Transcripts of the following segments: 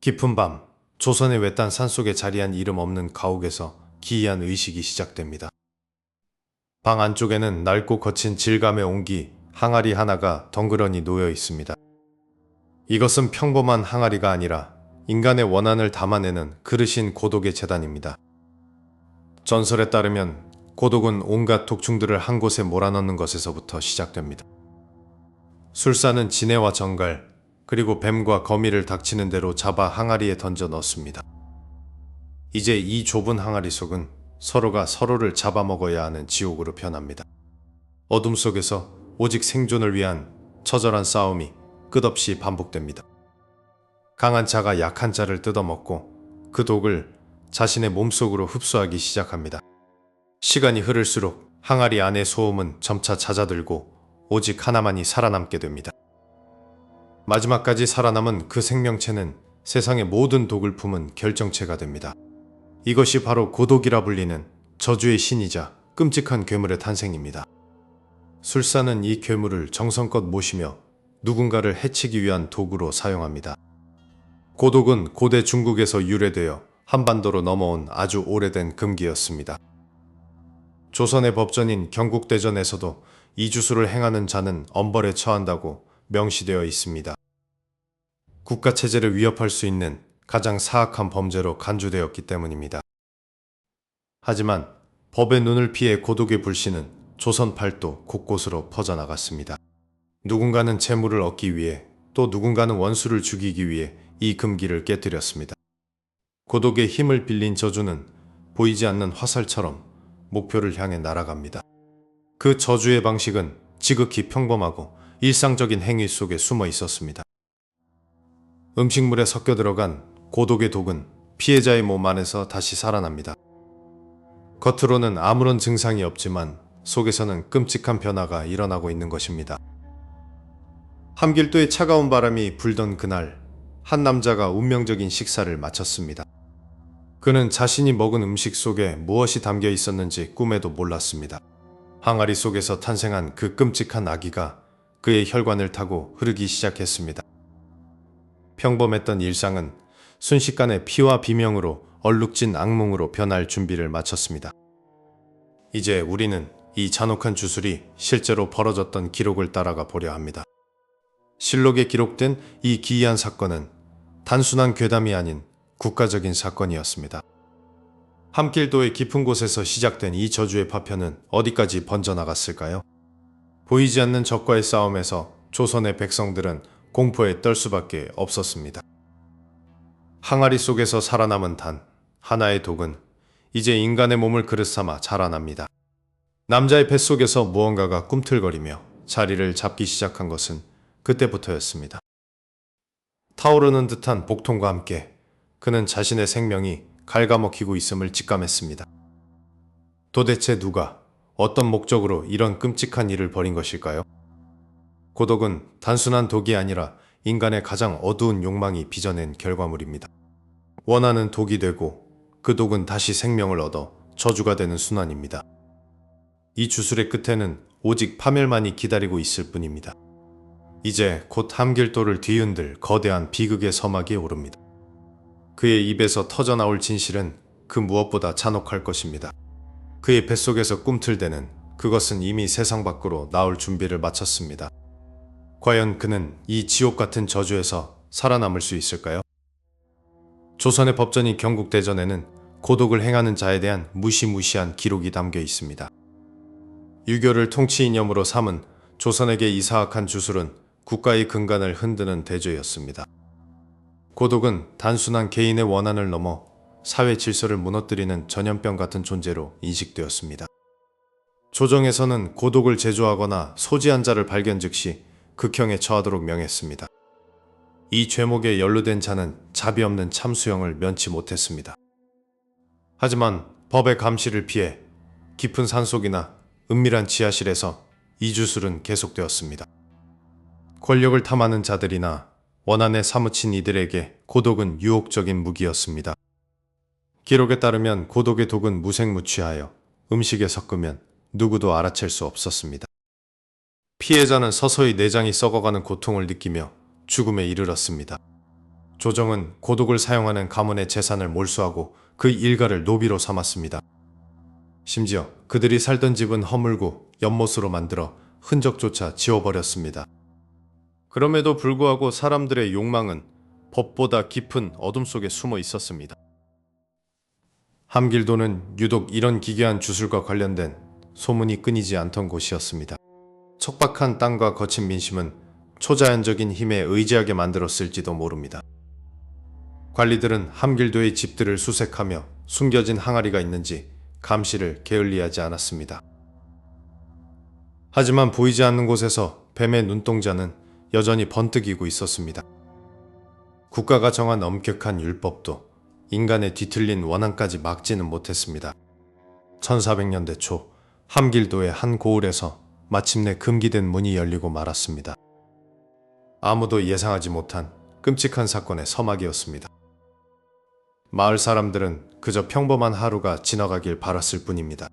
깊은 밤, 조선의 외딴 산속에 자리한 이름 없는 가옥에서 기이한 의식이 시작됩니다. 방 안쪽에는 낡고 거친 질감의 옹기, 항아리 하나가 덩그러니 놓여 있습니다. 이것은 평범한 항아리가 아니라 인간의 원한을 담아내는 그릇인 고독의 재단입니다. 전설에 따르면 고독은 온갖 독충들을 한 곳에 몰아넣는 것에서부터 시작됩니다. 술사는 지네와 정갈, 그리고 뱀과 거미를 닥치는 대로 잡아 항아리에 던져 넣습니다. 이제 이 좁은 항아리 속은 서로가 서로를 잡아먹어야 하는 지옥으로 변합니다. 어둠 속에서 오직 생존을 위한 처절한 싸움이 끝없이 반복됩니다. 강한 자가 약한 자를 뜯어먹고 그 독을 자신의 몸속으로 흡수하기 시작합니다. 시간이 흐를수록 항아리 안의 소음은 점차 잦아들고 오직 하나만이 살아남게 됩니다. 마지막까지 살아남은 그 생명체는 세상의 모든 독을 품은 결정체가 됩니다. 이것이 바로 고독이라 불리는 저주의 신이자 끔찍한 괴물의 탄생입니다. 술사는 이 괴물을 정성껏 모시며 누군가를 해치기 위한 도구로 사용합니다. 고독은 고대 중국에서 유래되어 한반도로 넘어온 아주 오래된 금기였습니다. 조선의 법전인 경국대전에서도 이 주술을 행하는 자는 엄벌에 처한다고 명시되어 있습니다. 국가체제를 위협할 수 있는 가장 사악한 범죄로 간주되었기 때문입니다. 하지만 법의 눈을 피해 고독의 불씨는 조선 팔도 곳곳으로 퍼져나갔습니다. 누군가는 재물을 얻기 위해 또 누군가는 원수를 죽이기 위해 이 금기를 깨뜨렸습니다. 고독의 힘을 빌린 저주는 보이지 않는 화살처럼 목표를 향해 날아갑니다. 그 저주의 방식은 지극히 평범하고 일상적인 행위 속에 숨어 있었습니다. 음식물에 섞여 들어간 고독의 독은 피해자의 몸 안에서 다시 살아납니다. 겉으로는 아무런 증상이 없지만 속에서는 끔찍한 변화가 일어나고 있는 것입니다. 함길도에 차가운 바람이 불던 그날, 한 남자가 운명적인 식사를 마쳤습니다. 그는 자신이 먹은 음식 속에 무엇이 담겨 있었는지 꿈에도 몰랐습니다. 항아리 속에서 탄생한 그 끔찍한 아기가 그의 혈관을 타고 흐르기 시작했습니다. 평범했던 일상은 순식간에 피와 비명으로 얼룩진 악몽으로 변할 준비를 마쳤습니다. 이제 우리는 이 잔혹한 주술이 실제로 벌어졌던 기록을 따라가 보려 합니다. 실록에 기록된 이 기이한 사건은 단순한 괴담이 아닌 국가적인 사건이었습니다. 함길도의 깊은 곳에서 시작된 이 저주의 파편은 어디까지 번져나갔을까요? 보이지 않는 적과의 싸움에서 조선의 백성들은 공포에 떨 수밖에 없었습니다. 항아리 속에서 살아남은 단 하나의 독은 이제 인간의 몸을 그릇 삼아 자라납니다. 남자의 뱃속에서 무언가가 꿈틀거리며 자리를 잡기 시작한 것은 그때부터였습니다. 타오르는 듯한 복통과 함께 그는 자신의 생명이 갉아먹히고 있음을 직감했습니다. 도대체 누가 어떤 목적으로 이런 끔찍한 일을 벌인 것일까요? 고독은 단순한 독이 아니라 인간의 가장 어두운 욕망이 빚어낸 결과물입니다. 원하는 독이 되고 그 독은 다시 생명을 얻어 저주가 되는 순환입니다. 이 주술의 끝에는 오직 파멸만이 기다리고 있을 뿐입니다. 이제 곧 함길도를 뒤흔들 거대한 비극의 서막이 오릅니다. 그의 입에서 터져나올 진실은 그 무엇보다 잔혹할 것입니다. 그의 뱃속에서 꿈틀대는 그것은 이미 세상 밖으로 나올 준비를 마쳤습니다. 과연 그는 이 지옥 같은 저주에서 살아남을 수 있을까요? 조선의 법전인 경국대전에는 고독을 행하는 자에 대한 무시무시한 기록이 담겨 있습니다. 유교를 통치 이념으로 삼은 조선에게 이 사악한 주술은 국가의 근간을 흔드는 대조였습니다. 고독은 단순한 개인의 원한을 넘어 사회 질서를 무너뜨리는 전염병 같은 존재로 인식되었습니다. 조정에서는 고독을 제조하거나 소지한 자를 발견 즉시 극형에 처하도록 명했습니다. 이 죄목에 연루된 자는 자비 없는 참수형을 면치 못했습니다. 하지만 법의 감시를 피해 깊은 산속이나 은밀한 지하실에서 이 주술은 계속되었습니다. 권력을 탐하는 자들이나 원한에 사무친 이들에게 고독은 유혹적인 무기였습니다. 기록에 따르면 고독의 독은 무색무취하여 음식에 섞으면 누구도 알아챌 수 없었습니다. 피해자는 서서히 내장이 썩어가는 고통을 느끼며 죽음에 이르렀습니다. 조정은 고독을 사용하는 가문의 재산을 몰수하고 그 일가를 노비로 삼았습니다. 심지어 그들이 살던 집은 허물고 연못으로 만들어 흔적조차 지워버렸습니다. 그럼에도 불구하고 사람들의 욕망은 법보다 깊은 어둠 속에 숨어 있었습니다. 함길도는 유독 이런 기괴한 주술과 관련된 소문이 끊이지 않던 곳이었습니다. 척박한 땅과 거친 민심은 초자연적인 힘에 의지하게 만들었을지도 모릅니다. 관리들은 함길도의 집들을 수색하며 숨겨진 항아리가 있는지 감시를 게을리하지 않았습니다. 하지만 보이지 않는 곳에서 뱀의 눈동자는 여전히 번뜩이고 있었습니다. 국가가 정한 엄격한 율법도 인간의 뒤틀린 원한까지 막지는 못했습니다. 1400년대 초 함길도의 한 고을에서 마침내 금기된 문이 열리고 말았습니다. 아무도 예상하지 못한 끔찍한 사건의 서막이었습니다. 마을 사람들은 그저 평범한 하루가 지나가길 바랐을 뿐입니다.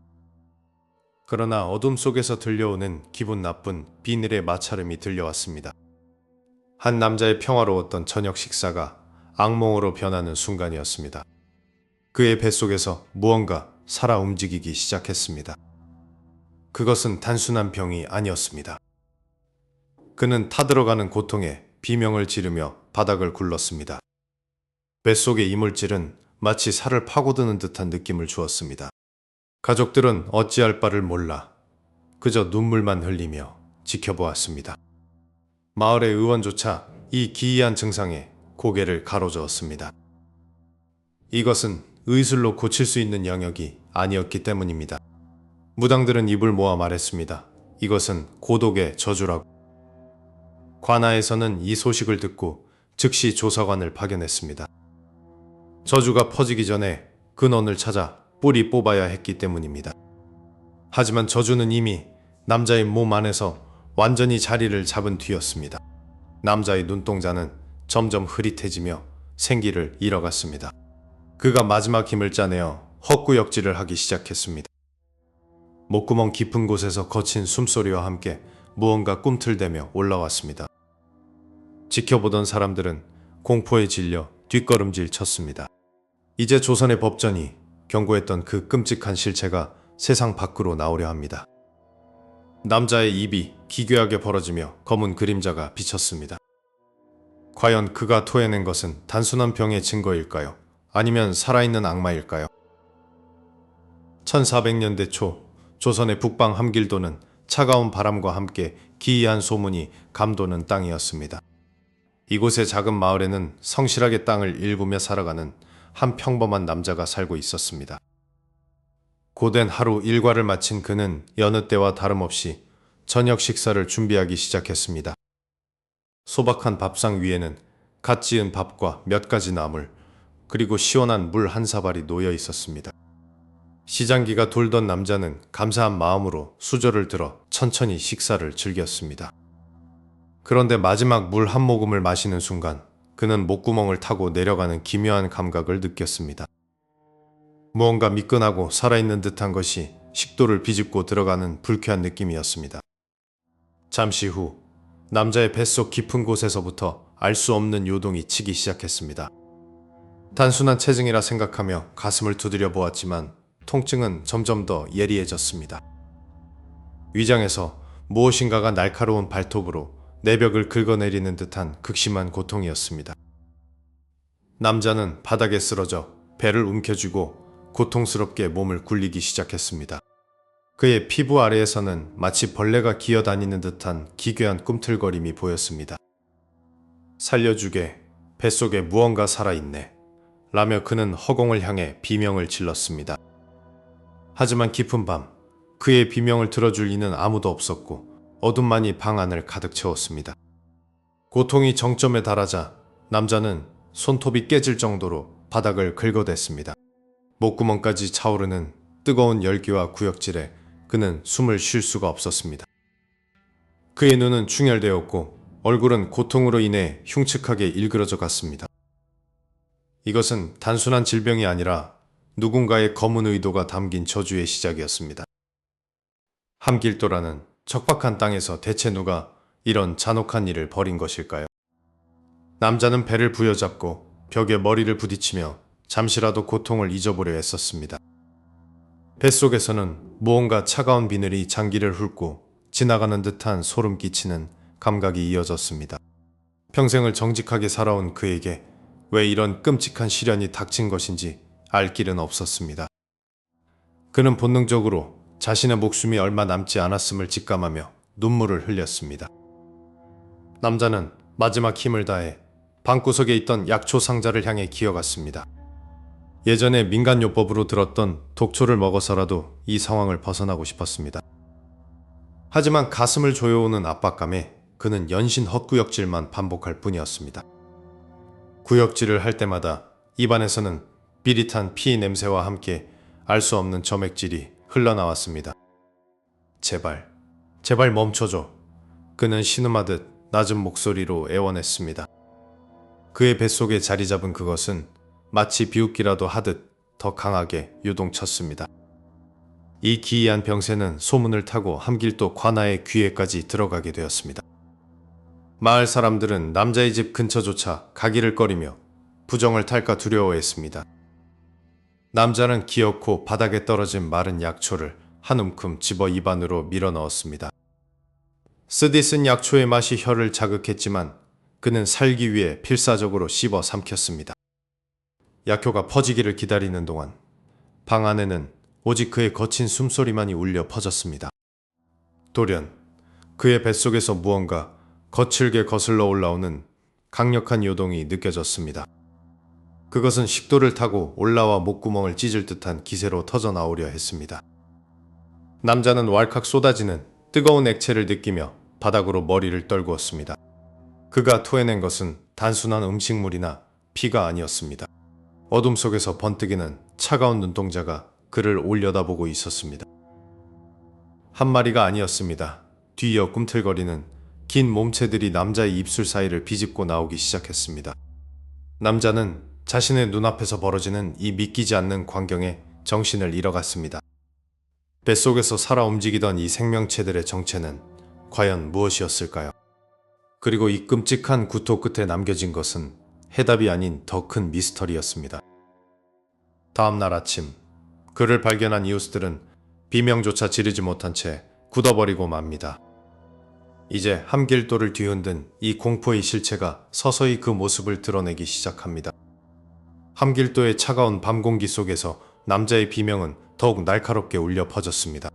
그러나 어둠 속에서 들려오는 기분 나쁜 비늘의 마찰음이 들려왔습니다. 한 남자의 평화로웠던 저녁 식사가 악몽으로 변하는 순간이었습니다. 그의 뱃속에서 무언가 살아 움직이기 시작했습니다. 그것은 단순한 병이 아니었습니다. 그는 타들어가는 고통에 비명을 지르며 바닥을 굴렀습니다. 뱃속의 이물질은 마치 살을 파고드는 듯한 느낌을 주었습니다. 가족들은 어찌할 바를 몰라 그저 눈물만 흘리며 지켜보았습니다. 마을의 의원조차 이 기이한 증상에 고개를 가로저었습니다. 이것은 의술로 고칠 수 있는 영역이 아니었기 때문입니다. 무당들은 입을 모아 말했습니다. 이것은 고독의 저주라고. 관아에서는 이 소식을 듣고 즉시 조사관을 파견했습니다. 저주가 퍼지기 전에 근원을 찾아 뿌리 뽑아야 했기 때문입니다. 하지만 저주는 이미 남자의 몸 안에서 완전히 자리를 잡은 뒤였습니다. 남자의 눈동자는 점점 흐릿해지며 생기를 잃어갔습니다. 그가 마지막 힘을 짜내어 헛구역질을 하기 시작했습니다. 목구멍 깊은 곳에서 거친 숨소리와 함께 무언가 꿈틀대며 올라왔습니다. 지켜보던 사람들은 공포에 질려 뒷걸음질 쳤습니다. 이제 조선의 법전이 경고했던 그 끔찍한 실체가 세상 밖으로 나오려 합니다. 남자의 입이 기괴하게 벌어지며 검은 그림자가 비쳤습니다. 과연 그가 토해낸 것은 단순한 병의 증거일까요? 아니면 살아있는 악마일까요? 1400년대 초 조선의 북방 함길도는 차가운 바람과 함께 기이한 소문이 감도는 땅이었습니다. 이곳의 작은 마을에는 성실하게 땅을 일구며 살아가는 한 평범한 남자가 살고 있었습니다. 고된 하루 일과를 마친 그는 여느 때와 다름없이 저녁 식사를 준비하기 시작했습니다. 소박한 밥상 위에는 갓 지은 밥과 몇 가지 나물, 그리고 시원한 물 한 사발이 놓여 있었습니다. 시장기가 돌던 남자는 감사한 마음으로 수저를 들어 천천히 식사를 즐겼습니다. 그런데 마지막 물 한 모금을 마시는 순간 그는 목구멍을 타고 내려가는 기묘한 감각을 느꼈습니다. 무언가 미끈하고 살아있는 듯한 것이 식도를 비집고 들어가는 불쾌한 느낌이었습니다. 잠시 후 남자의 뱃속 깊은 곳에서부터 알 수 없는 요동이 치기 시작했습니다. 단순한 체증이라 생각하며 가슴을 두드려 보았지만 통증은 점점 더 예리해졌습니다. 위장에서 무엇인가가 날카로운 발톱으로 내벽을 긁어내리는 듯한 극심한 고통이었습니다. 남자는 바닥에 쓰러져 배를 움켜쥐고 고통스럽게 몸을 굴리기 시작했습니다. 그의 피부 아래에서는 마치 벌레가 기어다니는 듯한 기괴한 꿈틀거림이 보였습니다. 살려주게, 뱃속에 무언가 살아있네 라며 그는 허공을 향해 비명을 질렀습니다. 하지만 깊은 밤 그의 비명을 들어줄 이는 아무도 없었고 어둠만이 방 안을 가득 채웠습니다. 고통이 정점에 달하자 남자는 손톱이 깨질 정도로 바닥을 긁어댔습니다. 목구멍까지 차오르는 뜨거운 열기와 구역질에 그는 숨을 쉴 수가 없었습니다. 그의 눈은 충혈되었고 얼굴은 고통으로 인해 흉측하게 일그러져 갔습니다. 이것은 단순한 질병이 아니라 누군가의 검은 의도가 담긴 저주의 시작이었습니다. 함길도라는 척박한 땅에서 대체 누가 이런 잔혹한 일을 벌인 것일까요? 남자는 배를 부여잡고 벽에 머리를 부딪히며 잠시라도 고통을 잊어보려 애썼습니다. 뱃속에서는 무언가 차가운 비늘이 장기를 훑고 지나가는 듯한 소름 끼치는 감각이 이어졌습니다. 평생을 정직하게 살아온 그에게 왜 이런 끔찍한 시련이 닥친 것인지 알 길은 없었습니다. 그는 본능적으로 자신의 목숨이 얼마 남지 않았음을 직감하며 눈물을 흘렸습니다. 남자는 마지막 힘을 다해 방구석에 있던 약초 상자를 향해 기어갔습니다. 예전에 민간요법으로 들었던 독초를 먹어서라도 이 상황을 벗어나고 싶었습니다. 하지만 가슴을 조여오는 압박감에 그는 연신 헛구역질만 반복할 뿐이었습니다. 구역질을 할 때마다 입안에서는 비릿한 피 냄새와 함께 알 수 없는 점액질이 흘러나왔습니다. 제발, 제발 멈춰줘. 그는 신음하듯 낮은 목소리로 애원했습니다. 그의 뱃속에 자리 잡은 그것은 마치 비웃기라도 하듯 더 강하게 유동쳤습니다. 이 기이한 병새는 소문을 타고 함길도 관아의 귀에까지 들어가게 되었습니다. 마을 사람들은 남자의 집 근처조차 가기를 꺼리며 부정을 탈까 두려워했습니다. 남자는 기어코 바닥에 떨어진 마른 약초를 한 움큼 집어 입안으로 밀어 넣었습니다. 쓰디 쓴 약초의 맛이 혀를 자극했지만 그는 살기 위해 필사적으로 씹어 삼켰습니다. 약효가 퍼지기를 기다리는 동안 방 안에는 오직 그의 거친 숨소리만이 울려 퍼졌습니다. 돌연 그의 뱃속에서 무언가 거칠게 거슬러 올라오는 강력한 요동이 느껴졌습니다. 그것은 식도를 타고 올라와 목구멍을 찢을 듯한 기세로 터져나오려 했습니다. 남자는 왈칵 쏟아지는 뜨거운 액체를 느끼며 바닥으로 머리를 떨구었습니다. 그가 토해낸 것은 단순한 음식물이나 피가 아니었습니다. 어둠 속에서 번뜩이는 차가운 눈동자가 그를 올려다보고 있었습니다. 한 마리가 아니었습니다. 뒤이어 꿈틀거리는 긴 몸체들이 남자의 입술 사이를 비집고 나오기 시작했습니다. 남자는 자신의 눈앞에서 벌어지는 이 믿기지 않는 광경에 정신을 잃어갔습니다. 뱃속에서 살아 움직이던 이 생명체들의 정체는 과연 무엇이었을까요? 그리고 이 끔찍한 구토 끝에 남겨진 것은 해답이 아닌 더 큰 미스터리였습니다. 다음 날 아침, 그를 발견한 이웃들은 비명조차 지르지 못한 채 굳어버리고 맙니다. 이제 함길도를 뒤흔든 이 공포의 실체가 서서히 그 모습을 드러내기 시작합니다. 함길도의 차가운 밤 공기 속에서 남자의 비명은 더욱 날카롭게 울려 퍼졌습니다.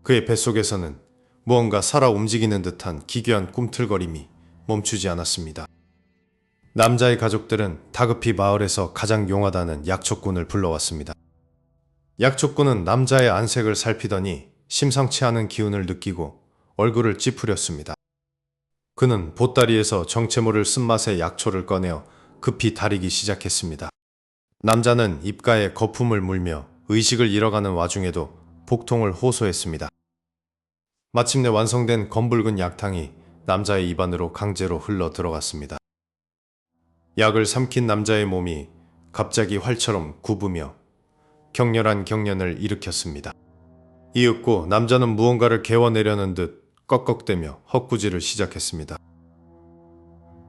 그의 뱃속에서는 무언가 살아 움직이는 듯한 기괴한 꿈틀거림이 멈추지 않았습니다. 남자의 가족들은 다급히 마을에서 가장 용하다는 약초꾼을 불러왔습니다. 약초꾼은 남자의 안색을 살피더니 심상치 않은 기운을 느끼고 얼굴을 찌푸렸습니다. 그는 보따리에서 정체모를 쓴맛의 약초를 꺼내어 급히 다리기 시작했습니다. 남자는 입가에 거품을 물며 의식을 잃어가는 와중에도 복통을 호소했습니다. 마침내 완성된 검붉은 약탕이 남자의 입안으로 강제로 흘러 들어갔습니다. 약을 삼킨 남자의 몸이 갑자기 활처럼 굽으며 격렬한 경련을 일으켰습니다. 이윽고 남자는 무언가를 개워내려는 듯 꺽꺽대며 헛구질을 시작했습니다.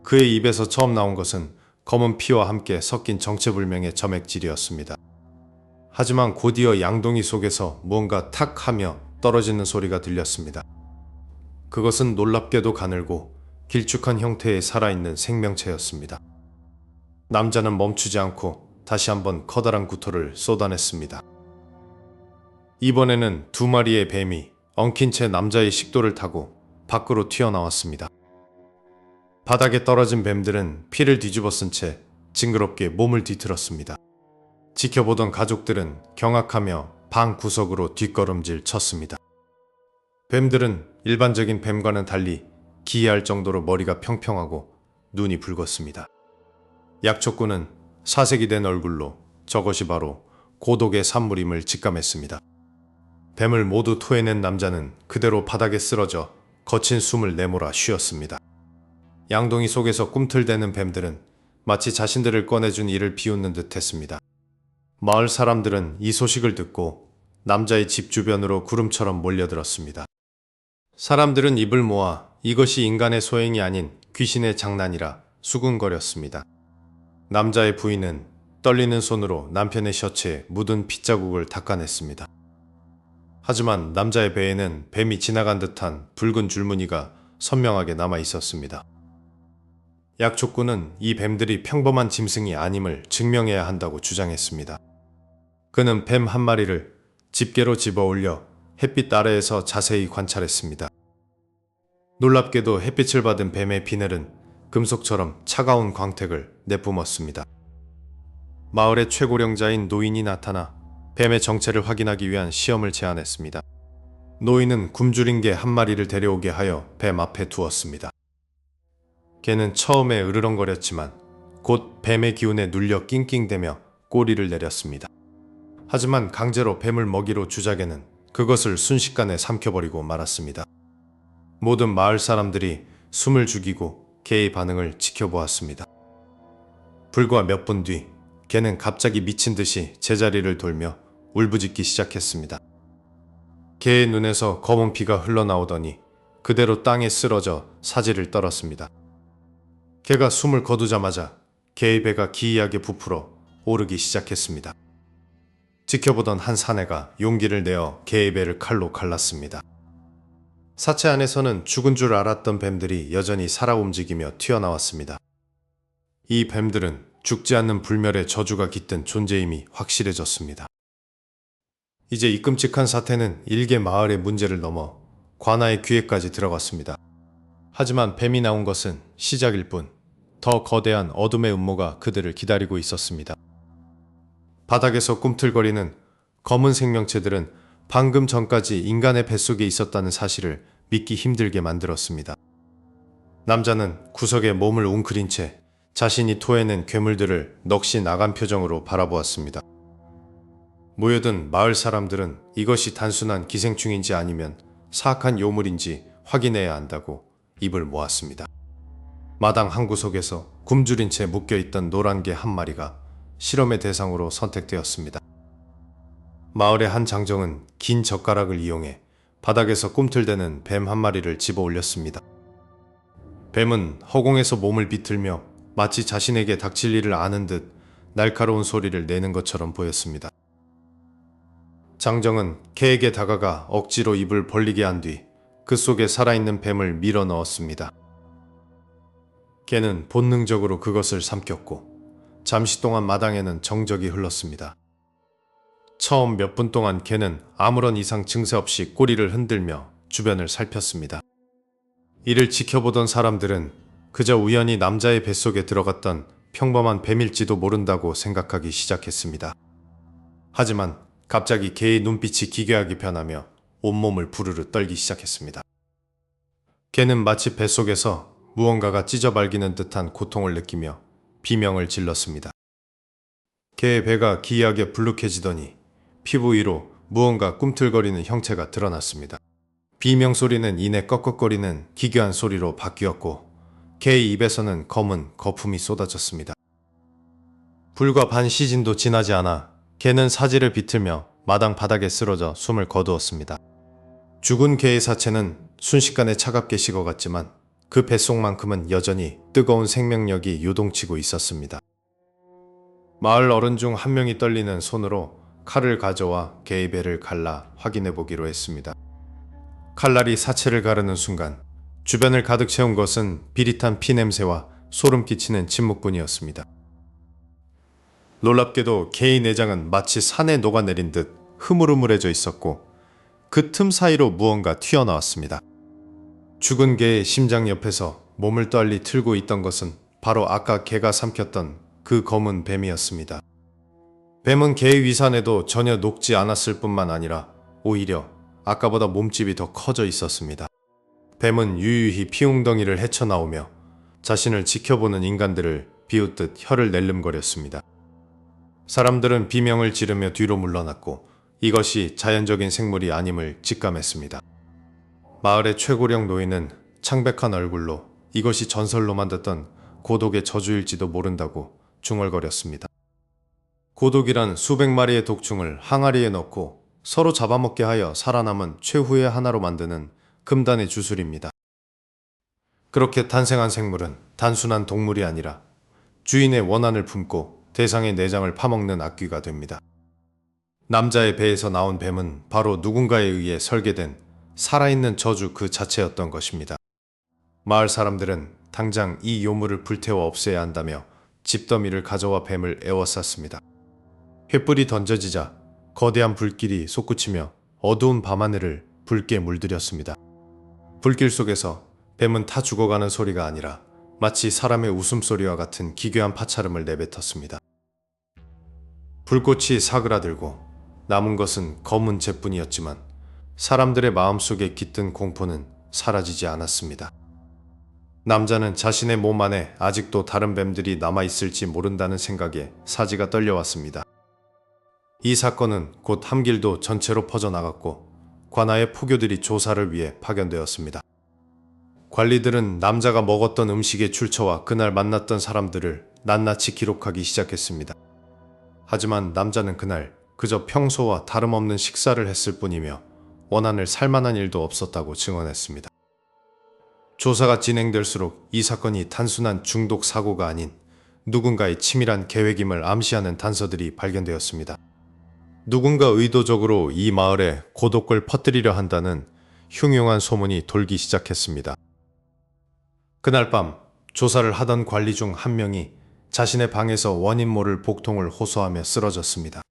그의 입에서 처음 나온 것은 검은 피와 함께 섞인 정체불명의 점액질이었습니다. 하지만 곧이어 양동이 속에서 무언가 탁 하며 떨어지는 소리가 들렸습니다. 그것은 놀랍게도 가늘고 길쭉한 형태의 살아있는 생명체였습니다. 남자는 멈추지 않고 다시 한번 커다란 구토를 쏟아냈습니다. 이번에는 두 마리의 뱀이 엉킨 채 남자의 식도를 타고 밖으로 튀어나왔습니다. 바닥에 떨어진 뱀들은 피를 뒤집어 쓴 채 징그럽게 몸을 뒤틀었습니다. 지켜보던 가족들은 경악하며 방 구석으로 뒷걸음질 쳤습니다. 뱀들은 일반적인 뱀과는 달리 기이할 정도로 머리가 평평하고 눈이 붉었습니다. 약초꾼은 사색이 된 얼굴로 저것이 바로 고독의 산물임을 직감했습니다. 뱀을 모두 토해낸 남자는 그대로 바닥에 쓰러져 거친 숨을 내몰아 쉬었습니다. 양동이 속에서 꿈틀대는 뱀들은 마치 자신들을 꺼내준 이를 비웃는 듯 했습니다. 마을 사람들은 이 소식을 듣고 남자의 집 주변으로 구름처럼 몰려들었습니다. 사람들은 입을 모아 이것이 인간의 소행이 아닌 귀신의 장난이라 수근거렸습니다. 남자의 부인은 떨리는 손으로 남편의 셔츠에 묻은 핏자국을 닦아냈습니다. 하지만 남자의 배에는 뱀이 지나간 듯한 붉은 줄무늬가 선명하게 남아 있었습니다. 약초꾼은 이 뱀들이 평범한 짐승이 아님을 증명해야 한다고 주장했습니다. 그는 뱀 한 마리를 집게로 집어 올려 햇빛 아래에서 자세히 관찰했습니다. 놀랍게도 햇빛을 받은 뱀의 비늘은 금속처럼 차가운 광택을 내뿜었습니다. 마을의 최고령자인 노인이 나타나 뱀의 정체를 확인하기 위한 시험을 제안했습니다. 노인은 굶주린 개 한 마리를 데려오게 하여 뱀 앞에 두었습니다. 개는 처음에 으르렁거렸지만 곧 뱀의 기운에 눌려 낑낑대며 꼬리를 내렸습니다. 하지만 강제로 뱀을 먹이로 주자 개는 그것을 순식간에 삼켜버리고 말았습니다. 모든 마을 사람들이 숨을 죽이고 개의 반응을 지켜보았습니다. 불과 몇 분 뒤 개는 갑자기 미친 듯이 제자리를 돌며 울부짖기 시작했습니다. 개의 눈에서 검은 피가 흘러나오더니 그대로 땅에 쓰러져 사지를 떨었습니다. 개가 숨을 거두자마자 개의 배가 기이하게 부풀어 오르기 시작했습니다. 지켜보던 한 사내가 용기를 내어 개의 배를 칼로 갈랐습니다. 사체 안에서는 죽은 줄 알았던 뱀들이 여전히 살아 움직이며 튀어나왔습니다. 이 뱀들은 죽지 않는 불멸의 저주가 깃든 존재임이 확실해졌습니다. 이제 이 끔찍한 사태는 일개 마을의 문제를 넘어 관아의 귀에까지 들어갔습니다. 하지만 뱀이 나온 것은 시작일 뿐 더 거대한 어둠의 음모가 그들을 기다리고 있었습니다. 바닥에서 꿈틀거리는 검은 생명체들은 방금 전까지 인간의 뱃속에 있었다는 사실을 믿기 힘들게 만들었습니다. 남자는 구석에 몸을 웅크린 채 자신이 토해낸 괴물들을 넋이 나간 표정으로 바라보았습니다. 모여든 마을 사람들은 이것이 단순한 기생충인지 아니면 사악한 요물인지 확인해야 한다고 입을 모았습니다. 마당 한 구석에서 굶주린 채 묶여있던 노란 개 한 마리가 실험의 대상으로 선택되었습니다. 마을의 한 장정은 긴 젓가락을 이용해 바닥에서 꿈틀대는 뱀 한 마리를 집어 올렸습니다. 뱀은 허공에서 몸을 비틀며 마치 자신에게 닥칠 일을 아는 듯 날카로운 소리를 내는 것처럼 보였습니다. 장정은 개에게 다가가 억지로 입을 벌리게 한 뒤 그 속에 살아있는 뱀을 밀어 넣었습니다. 개는 본능적으로 그것을 삼켰고 잠시 동안 마당에는 정적이 흘렀습니다. 처음 몇 분 동안 개는 아무런 이상 증세 없이 꼬리를 흔들며 주변을 살폈습니다. 이를 지켜보던 사람들은 그저 우연히 남자의 뱃속에 들어갔던 평범한 뱀일지도 모른다고 생각하기 시작했습니다. 하지만 갑자기 개의 눈빛이 기괴하게 변하며 온몸을 부르르 떨기 시작했습니다. 개는 마치 뱃속에서 무언가가 찢어발기는 듯한 고통을 느끼며 비명을 질렀습니다. 개의 배가 기이하게 불룩해지더니 피부 위로 무언가 꿈틀거리는 형체가 드러났습니다. 비명 소리는 이내 꺽꺽거리는 기괴한 소리로 바뀌었고 개의 입에서는 검은 거품이 쏟아졌습니다. 불과 반 시즌도 지나지 않아 개는 사지를 비틀며 마당 바닥에 쓰러져 숨을 거두었습니다. 죽은 개의 사체는 순식간에 차갑게 식어갔지만 그 뱃속만큼은 여전히 뜨거운 생명력이 요동치고 있었습니다. 마을 어른 중 한 명이 떨리는 손으로 칼을 가져와 개의 배를 갈라 확인해 보기로 했습니다. 칼날이 사체를 가르는 순간 주변을 가득 채운 것은 비릿한 피냄새와 소름 끼치는 침묵뿐이었습니다. 놀랍게도 개의 내장은 마치 산에 녹아내린 듯 흐물흐물해져 있었고 그 틈 사이로 무언가 튀어나왔습니다. 죽은 개의 심장 옆에서 몸을 떨리 틀고 있던 것은 바로 아까 개가 삼켰던 그 검은 뱀이었습니다. 뱀은 개의 위산에도 전혀 녹지 않았을 뿐만 아니라 오히려 아까보다 몸집이 더 커져 있었습니다. 뱀은 유유히 피웅덩이를 헤쳐나오며 자신을 지켜보는 인간들을 비웃듯 혀를 낼름거렸습니다. 사람들은 비명을 지르며 뒤로 물러났고 이것이 자연적인 생물이 아님을 직감했습니다. 마을의 최고령 노인은 창백한 얼굴로 이것이 전설로만 듣던 고독의 저주일지도 모른다고 중얼거렸습니다. 고독이란 수백 마리의 독충을 항아리에 넣고 서로 잡아먹게 하여 살아남은 최후의 하나로 만드는 금단의 주술입니다. 그렇게 탄생한 생물은 단순한 동물이 아니라 주인의 원한을 품고 대상의 내장을 파먹는 악귀가 됩니다. 남자의 배에서 나온 뱀은 바로 누군가에 의해 설계된 살아있는 저주 그 자체였던 것입니다. 마을 사람들은 당장 이 요물을 불태워 없애야 한다며 집더미를 가져와 뱀을 에워쌌습니다. 횃불이 던져지자 거대한 불길이 솟구치며 어두운 밤하늘을 붉게 물들였습니다. 불길 속에서 뱀은 타 죽어가는 소리가 아니라 마치 사람의 웃음소리와 같은 기괴한 파차름을 내뱉었습니다. 불꽃이 사그라들고 남은 것은 검은 재뿐이었지만 사람들의 마음속에 깃든 공포는 사라지지 않았습니다. 남자는 자신의 몸 안에 아직도 다른 뱀들이 남아있을지 모른다는 생각에 사지가 떨려왔습니다. 이 사건은 곧 함길도 전체로 퍼져나갔고 관아의 포교들이 조사를 위해 파견되었습니다. 관리들은 남자가 먹었던 음식의 출처와 그날 만났던 사람들을 낱낱이 기록하기 시작했습니다. 하지만 남자는 그날 그저 평소와 다름없는 식사를 했을 뿐이며 원한을 살만한 일도 없었다고 증언했습니다. 조사가 진행될수록 이 사건이 단순한 중독 사고가 아닌 누군가의 치밀한 계획임을 암시하는 단서들이 발견되었습니다. 누군가 의도적으로 이 마을에 고독을 퍼뜨리려 한다는 흉흉한 소문이 돌기 시작했습니다. 그날 밤 조사를 하던 관리 중 한 명이 자신의 방에서 원인 모를 복통을 호소하며 쓰러졌습니다.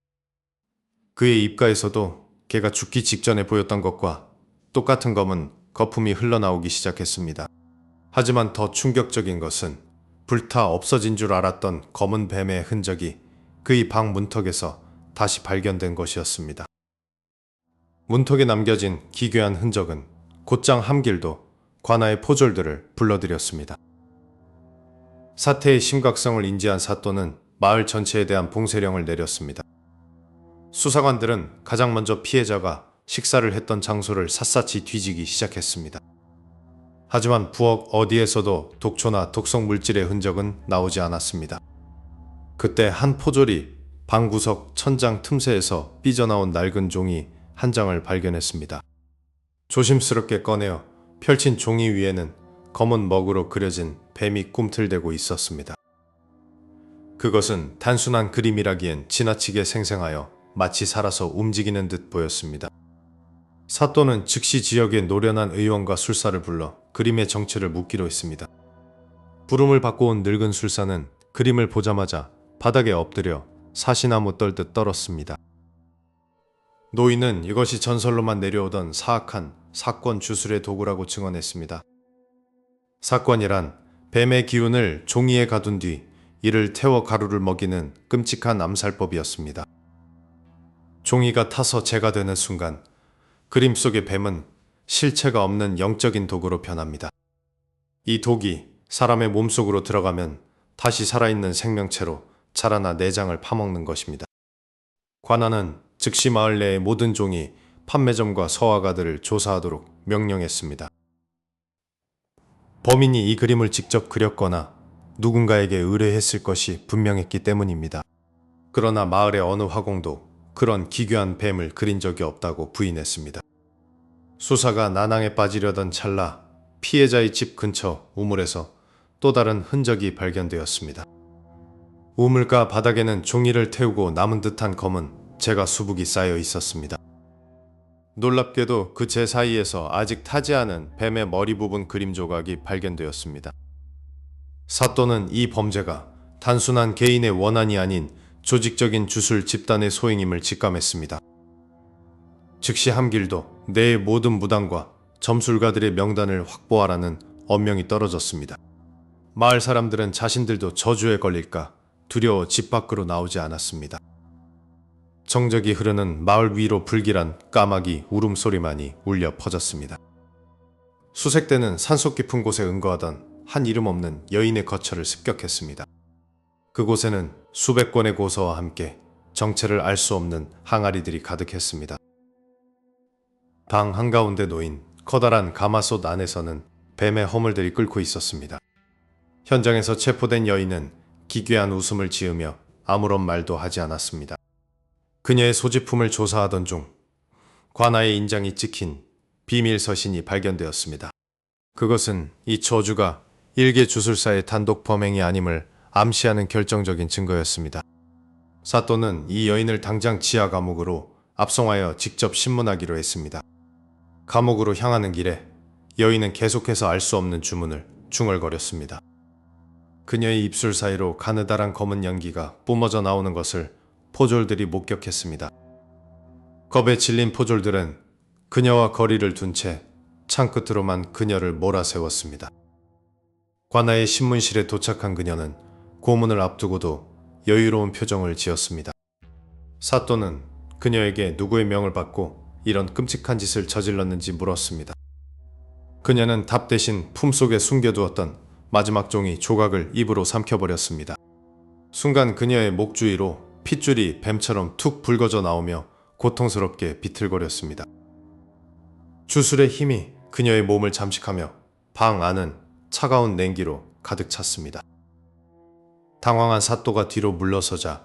그의 입가에서도 개가 죽기 직전에 보였던 것과 똑같은 검은 거품이 흘러나오기 시작했습니다. 하지만 더 충격적인 것은 불타 없어진 줄 알았던 검은 뱀의 흔적이 그의 방 문턱에서 다시 발견된 것이었습니다. 문턱에 남겨진 기괴한 흔적은 곧장 함길도 관아의 포졸들을 불러들였습니다. 사태의 심각성을 인지한 사또는 마을 전체에 대한 봉쇄령을 내렸습니다. 수사관들은 가장 먼저 피해자가 식사를 했던 장소를 샅샅이 뒤지기 시작했습니다. 하지만 부엌 어디에서도 독초나 독성 물질의 흔적은 나오지 않았습니다. 그때 한 포졸이 방구석 천장 틈새에서 삐져나온 낡은 종이 한 장을 발견했습니다. 조심스럽게 꺼내어 펼친 종이 위에는 검은 먹으로 그려진 뱀이 꿈틀대고 있었습니다. 그것은 단순한 그림이라기엔 지나치게 생생하여 마치 살아서 움직이는 듯 보였습니다. 사또는 즉시 지역의 노련한 의원과 술사를 불러 그림의 정체를 묻기로 했습니다. 부름을 받고 온 늙은 술사는 그림을 보자마자 바닥에 엎드려 사시나무 떨듯 떨었습니다. 노인은 이것이 전설로만 내려오던 사악한 사권 주술의 도구라고 증언했습니다. 사권이란 뱀의 기운을 종이에 가둔 뒤 이를 태워 가루를 먹이는 끔찍한 암살법이었습니다. 종이가 타서 재가 되는 순간 그림 속의 뱀은 실체가 없는 영적인 독으로 변합니다. 이 독이 사람의 몸속으로 들어가면 다시 살아있는 생명체로 자라나 내장을 파먹는 것입니다. 관아는 즉시 마을 내의 모든 종이 판매점과 서화가들을 조사하도록 명령했습니다. 범인이 이 그림을 직접 그렸거나 누군가에게 의뢰했을 것이 분명했기 때문입니다. 그러나 마을의 어느 화공도 그런 기괴한 뱀을 그린 적이 없다고 부인했습니다. 수사가 난항에 빠지려던 찰나 피해자의 집 근처 우물에서 또 다른 흔적이 발견되었습니다. 우물가 바닥에는 종이를 태우고 남은 듯한 검은 재가 수북이 쌓여 있었습니다. 놀랍게도 그 재 사이에서 아직 타지 않은 뱀의 머리 부분 그림 조각이 발견되었습니다. 사또는 이 범죄가 단순한 개인의 원한이 아닌 조직적인 주술 집단의 소행임을 직감했습니다. 즉시 함길도 내의 모든 무당과 점술가들의 명단을 확보하라는 엄명이 떨어졌습니다. 마을 사람들은 자신들도 저주에 걸릴까 두려워 집 밖으로 나오지 않았습니다. 정적이 흐르는 마을 위로 불길한 까마귀 울음소리만이 울려 퍼졌습니다. 수색대는 산속 깊은 곳에 은거하던 한 이름 없는 여인의 거처를 습격했습니다. 그곳에는 수백 권의 고서와 함께 정체를 알 수 없는 항아리들이 가득했습니다. 방 한가운데 놓인 커다란 가마솥 안에서는 뱀의 허물들이 끓고 있었습니다. 현장에서 체포된 여인은 기괴한 웃음을 지으며 아무런 말도 하지 않았습니다. 그녀의 소지품을 조사하던 중 관아의 인장이 찍힌 비밀 서신이 발견되었습니다. 그것은 이 저주가 일개 주술사의 단독 범행이 아님을 암시하는 결정적인 증거였습니다. 사또는 이 여인을 당장 지하 감옥으로 압송하여 직접 신문하기로 했습니다. 감옥으로 향하는 길에 여인은 계속해서 알 수 없는 주문을 중얼거렸습니다. 그녀의 입술 사이로 가느다란 검은 연기가 뿜어져 나오는 것을 포졸들이 목격했습니다. 겁에 질린 포졸들은 그녀와 거리를 둔 채 창끝으로만 그녀를 몰아세웠습니다. 관아의 신문실에 도착한 그녀는 고문을 앞두고도 여유로운 표정을 지었습니다. 사또는 그녀에게 누구의 명을 받고 이런 끔찍한 짓을 저질렀는지 물었습니다. 그녀는 답 대신 품속에 숨겨두었던 마지막 종이 조각을 입으로 삼켜버렸습니다. 순간 그녀의 목 주위로 핏줄이 뱀처럼 툭 붉어져 나오며 고통스럽게 비틀거렸습니다. 주술의 힘이 그녀의 몸을 잠식하며 방 안은 차가운 냉기로 가득 찼습니다. 당황한 사또가 뒤로 물러서자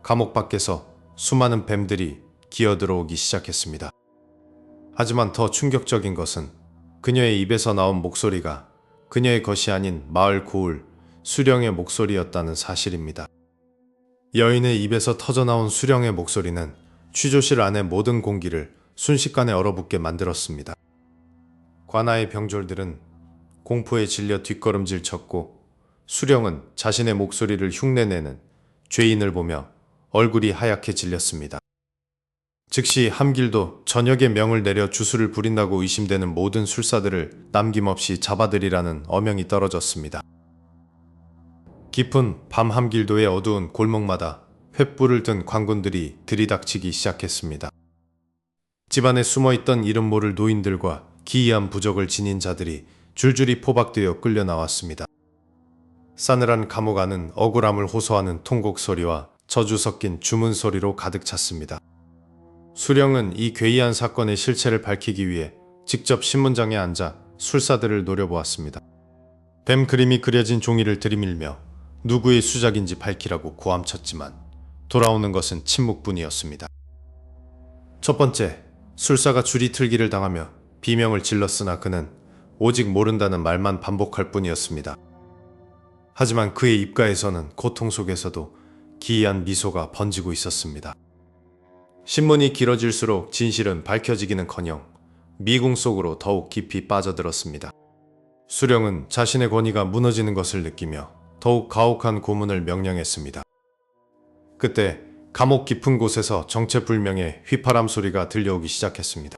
감옥 밖에서 수많은 뱀들이 기어들어오기 시작했습니다. 하지만 더 충격적인 것은 그녀의 입에서 나온 목소리가 그녀의 것이 아닌 마을 고울 수령의 목소리였다는 사실입니다. 여인의 입에서 터져나온 수령의 목소리는 취조실 안의 모든 공기를 순식간에 얼어붙게 만들었습니다. 관아의 병졸들은 공포에 질려 뒷걸음질 쳤고 수령은 자신의 목소리를 흉내내는 죄인을 보며 얼굴이 하얗게 질렸습니다. 즉시 함길도 전역의 명을 내려 주술을 부린다고 의심되는 모든 술사들을 남김없이 잡아들이라는 어명이 떨어졌습니다. 깊은 밤 함길도의 어두운 골목마다 횃불을 든 관군들이 들이닥치기 시작했습니다. 집안에 숨어있던 이름 모를 노인들과 기이한 부적을 지닌 자들이 줄줄이 포박되어 끌려 나왔습니다. 싸늘한 감옥 안은 억울함을 호소하는 통곡 소리와 저주 섞인 주문 소리로 가득 찼습니다. 수령은 이 괴이한 사건의 실체를 밝히기 위해 직접 신문장에 앉아 술사들을 노려보았습니다. 뱀 그림이 그려진 종이를 들이밀며 누구의 수작인지 밝히라고 고함쳤지만 돌아오는 것은 침묵뿐이었습니다. 첫 번째, 술사가 줄이 틀기를 당하며 비명을 질렀으나 그는 오직 모른다는 말만 반복할 뿐이었습니다. 하지만 그의 입가에서는 고통 속에서도 기이한 미소가 번지고 있었습니다. 신문이 길어질수록 진실은 밝혀지기는커녕 미궁 속으로 더욱 깊이 빠져들었습니다. 수령은 자신의 권위가 무너지는 것을 느끼며 더욱 가혹한 고문을 명령했습니다. 그때 감옥 깊은 곳에서 정체불명의 휘파람 소리가 들려오기 시작했습니다.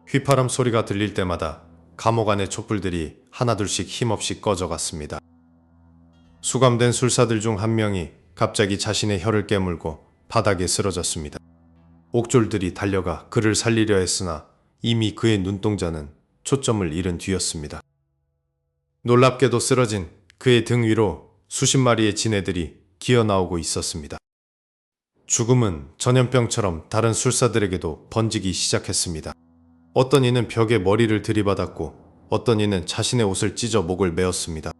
휘파람 소리가 들릴 때마다 감옥 안의 촛불들이 하나둘씩 힘없이 꺼져갔습니다. 수감된 술사들 중 한 명이 갑자기 자신의 혀를 깨물고 바닥에 쓰러졌습니다. 옥졸들이 달려가 그를 살리려 했으나 이미 그의 눈동자는 초점을 잃은 뒤였습니다. 놀랍게도 쓰러진 그의 등 위로 수십 마리의 지네들이 기어나오고 있었습니다. 죽음은 전염병처럼 다른 술사들에게도 번지기 시작했습니다. 어떤 이는 벽에 머리를 들이받았고 어떤 이는 자신의 옷을 찢어 목을 메었습니다.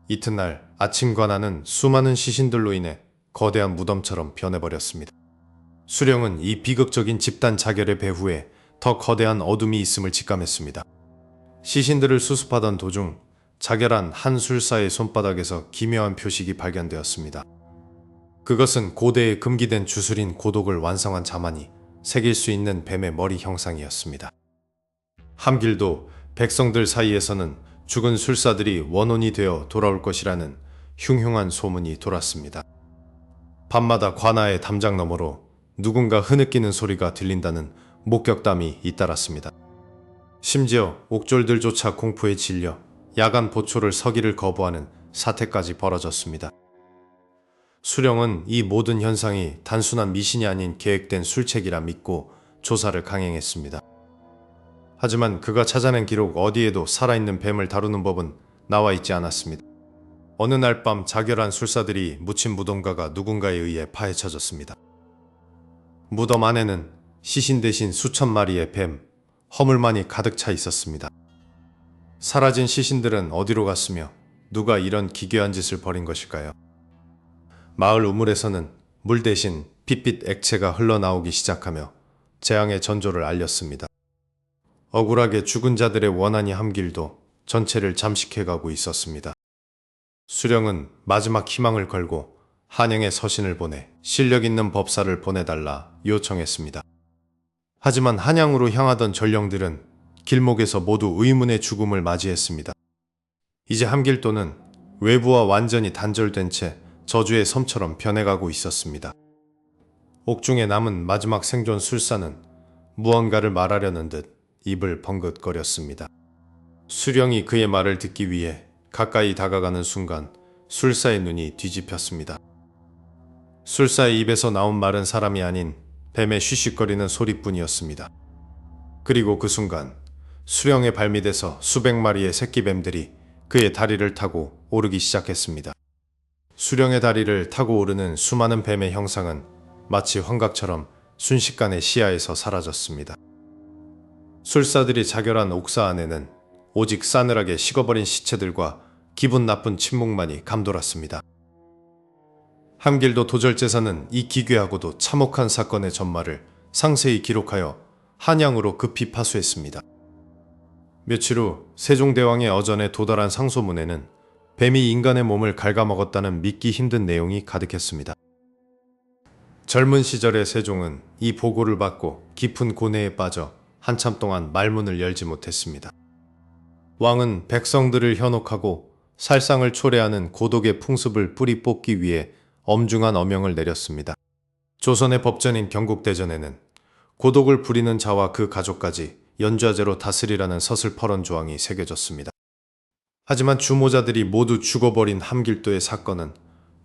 이튿날 아침 관아는 수많은 시신들로 인해 거대한 무덤처럼 변해버렸습니다. 수령은 이 비극적인 집단 자결의 배후에 더 거대한 어둠이 있음을 직감했습니다. 시신들을 수습하던 도중 자결한 한 술사의 손바닥에서 기묘한 표식이 발견되었습니다. 그것은 고대에 금기된 주술인 고독을 완성한 자만이 새길 수 있는 뱀의 머리 형상이었습니다. 함길도 백성들 사이에서는 죽은 술사들이 원혼이 되어 돌아올 것이라는 흉흉한 소문이 돌았습니다. 밤마다 관아의 담장 너머로 누군가 흐느끼는 소리가 들린다는 목격담이 잇따랐습니다. 심지어 옥졸들조차 공포에 질려 야간 보초를 서기를 거부하는 사태까지 벌어졌습니다. 수령은 이 모든 현상이 단순한 미신이 아닌 계획된 술책이라 믿고 조사를 강행했습니다. 하지만 그가 찾아낸 기록 어디에도 살아있는 뱀을 다루는 법은 나와 있지 않았습니다. 어느 날 밤 자결한 술사들이 묻힌 무덤가가 누군가에 의해 파헤쳐졌습니다. 무덤 안에는 시신 대신 수천 마리의 뱀, 허물만이 가득 차 있었습니다. 사라진 시신들은 어디로 갔으며 누가 이런 기괴한 짓을 벌인 것일까요? 마을 우물에서는 물 대신 핏빛 액체가 흘러나오기 시작하며 재앙의 전조를 알렸습니다. 억울하게 죽은 자들의 원한이 함길도 전체를 잠식해가고 있었습니다. 수령은 마지막 희망을 걸고 한양에 서신을 보내 실력 있는 법사를 보내달라 요청했습니다. 하지만 한양으로 향하던 전령들은 길목에서 모두 의문의 죽음을 맞이했습니다. 이제 함길도는 외부와 완전히 단절된 채 저주의 섬처럼 변해가고 있었습니다. 옥중에 남은 마지막 생존 술사는 무언가를 말하려는 듯 입을 벙긋거렸습니다. 수령이 그의 말을 듣기 위해 가까이 다가가는 순간 술사의 눈이 뒤집혔습니다. 술사의 입에서 나온 말은 사람이 아닌 뱀의 쉬쉬거리는 소리뿐이었습니다. 그리고 그 순간 수령의 발밑에서 수백 마리의 새끼뱀들이 그의 다리를 타고 오르기 시작했습니다. 수령의 다리를 타고 오르는 수많은 뱀의 형상은 마치 환각처럼 순식간에 시야에서 사라졌습니다. 술사들이 자결한 옥사 안에는 오직 싸늘하게 식어버린 시체들과 기분 나쁜 침묵만이 감돌았습니다. 함길도 도절제사는 이 기괴하고도 참혹한 사건의 전말을 상세히 기록하여 한양으로 급히 파수했습니다. 며칠 후 세종대왕의 어전에 도달한 상소문에는 뱀이 인간의 몸을 갉아먹었다는 믿기 힘든 내용이 가득했습니다. 젊은 시절의 세종은 이 보고를 받고 깊은 고뇌에 빠져 한참 동안 말문을 열지 못했습니다. 왕은 백성들을 현혹하고 살상을 초래하는 고독의 풍습을 뿌리 뽑기 위해 엄중한 어명을 내렸습니다. 조선의 법전인 경국대전에는 고독을 부리는 자와 그 가족까지 연좌제로 다스리라는 서슬퍼런 조항이 새겨졌습니다. 하지만 주모자들이 모두 죽어버린 함길도의 사건은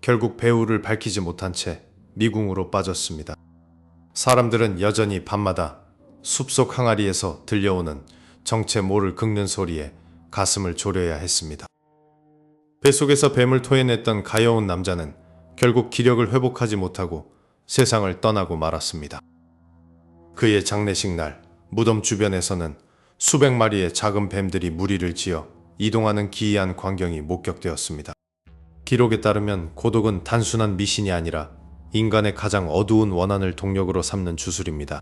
결국 배후를 밝히지 못한 채 미궁으로 빠졌습니다. 사람들은 여전히 밤마다 숲속 항아리에서 들려오는 정체 모를 긁는 소리에 가슴을 졸여야 했습니다. 뱃속에서 뱀을 토해냈던 가여운 남자는 결국 기력을 회복하지 못하고 세상을 떠나고 말았습니다. 그의 장례식 날 무덤 주변에서는 수백 마리의 작은 뱀들이 무리를 지어 이동하는 기이한 광경이 목격되었습니다. 기록에 따르면 고독은 단순한 미신이 아니라 인간의 가장 어두운 원한을 동력으로 삼는 주술입니다.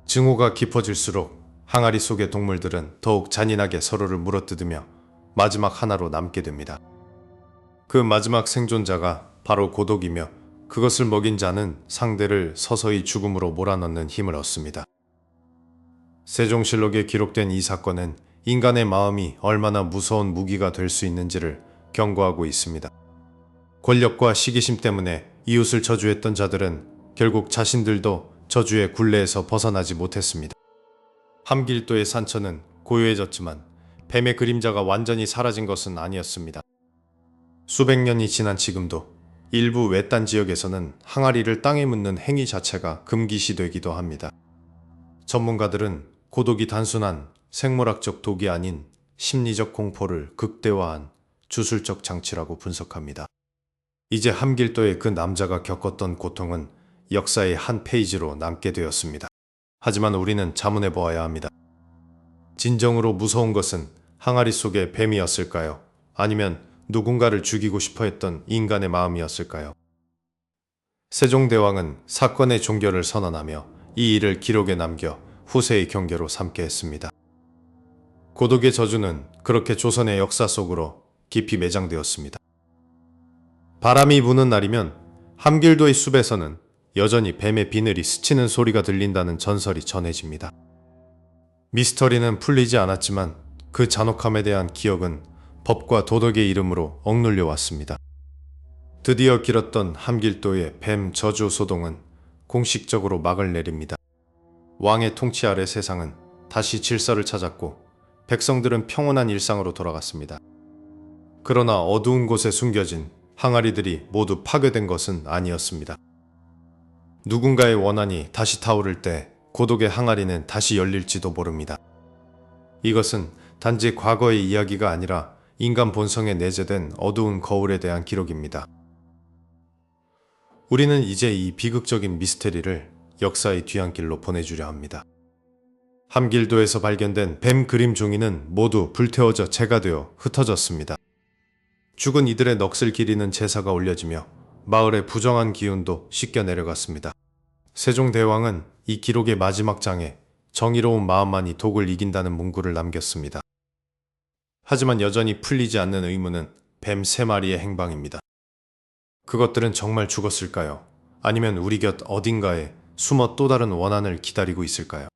증오가 깊어질수록 항아리 속의 동물들은 더욱 잔인하게 서로를 물어뜯으며 마지막 하나로 남게 됩니다. 그 마지막 생존자가 바로 고독이며 그것을 먹인 자는 상대를 서서히 죽음으로 몰아넣는 힘을 얻습니다. 세종실록에 기록된 이 사건은 인간의 마음이 얼마나 무서운 무기가 될 수 있는지를 경고하고 있습니다. 권력과 시기심 때문에 이웃을 저주했던 자들은 결국 자신들도 저주의 굴레에서 벗어나지 못했습니다. 함길도의 산처는 고요해졌지만 뱀의 그림자가 완전히 사라진 것은 아니었습니다. 수백 년이 지난 지금도 일부 외딴 지역에서는 항아리를 땅에 묻는 행위 자체가 금기시되기도 합니다. 전문가들은 고독이 단순한 생물학적 독이 아닌 심리적 공포를 극대화한 주술적 장치라고 분석합니다. 이제 함길도의 그 남자가 겪었던 고통은 역사의 한 페이지로 남게 되었습니다. 하지만 우리는 자문해 보아야 합니다. 진정으로 무서운 것은 항아리 속의 뱀이었을까요? 아니면 누군가를 죽이고 싶어 했던 인간의 마음이었을까요? 세종대왕은 사건의 종결을 선언하며 이 일을 기록에 남겨 후세의 경계로 삼게 했습니다. 고독의 저주는 그렇게 조선의 역사 속으로 깊이 매장되었습니다. 바람이 부는 날이면 함길도의 숲에서는 여전히 뱀의 비늘이 스치는 소리가 들린다는 전설이 전해집니다. 미스터리는 풀리지 않았지만 그 잔혹함에 대한 기억은 법과 도덕의 이름으로 억눌려 왔습니다. 드디어 길었던 함길도의 뱀 저주 소동은 공식적으로 막을 내립니다. 왕의 통치 아래 세상은 다시 질서를 찾았고 백성들은 평온한 일상으로 돌아갔습니다. 그러나 어두운 곳에 숨겨진 항아리들이 모두 파괴된 것은 아니었습니다. 누군가의 원한이 다시 타오를 때 고독의 항아리는 다시 열릴지도 모릅니다. 이것은 단지 과거의 이야기가 아니라 인간 본성에 내재된 어두운 거울에 대한 기록입니다. 우리는 이제 이 비극적인 미스테리를 역사의 뒤안길로 보내주려 합니다. 함길도에서 발견된 뱀 그림 종이는 모두 불태워져 재가 되어 흩어졌습니다. 죽은 이들의 넋을 기리는 제사가 올려지며 마을의 부정한 기운도 씻겨 내려갔습니다. 세종대왕은 이 기록의 마지막 장에 정의로운 마음만이 독을 이긴다는 문구를 남겼습니다. 하지만 여전히 풀리지 않는 의문은 뱀 3마리의 행방입니다. 그것들은 정말 죽었을까요? 아니면 우리 곁 어딘가에 숨어 또 다른 원한을 기다리고 있을까요?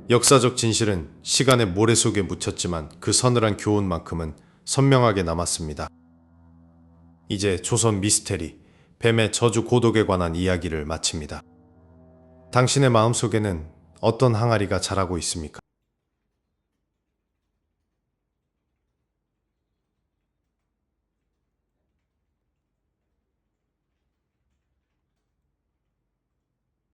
역사적 진실은 시간의 모래 속에 묻혔지만 그 서늘한 교훈만큼은 선명하게 남았습니다. 이제 조선 미스테리, 뱀의 저주 고독에 관한 이야기를 마칩니다. 당신의 마음속에는 어떤 항아리가 자라고 있습니까?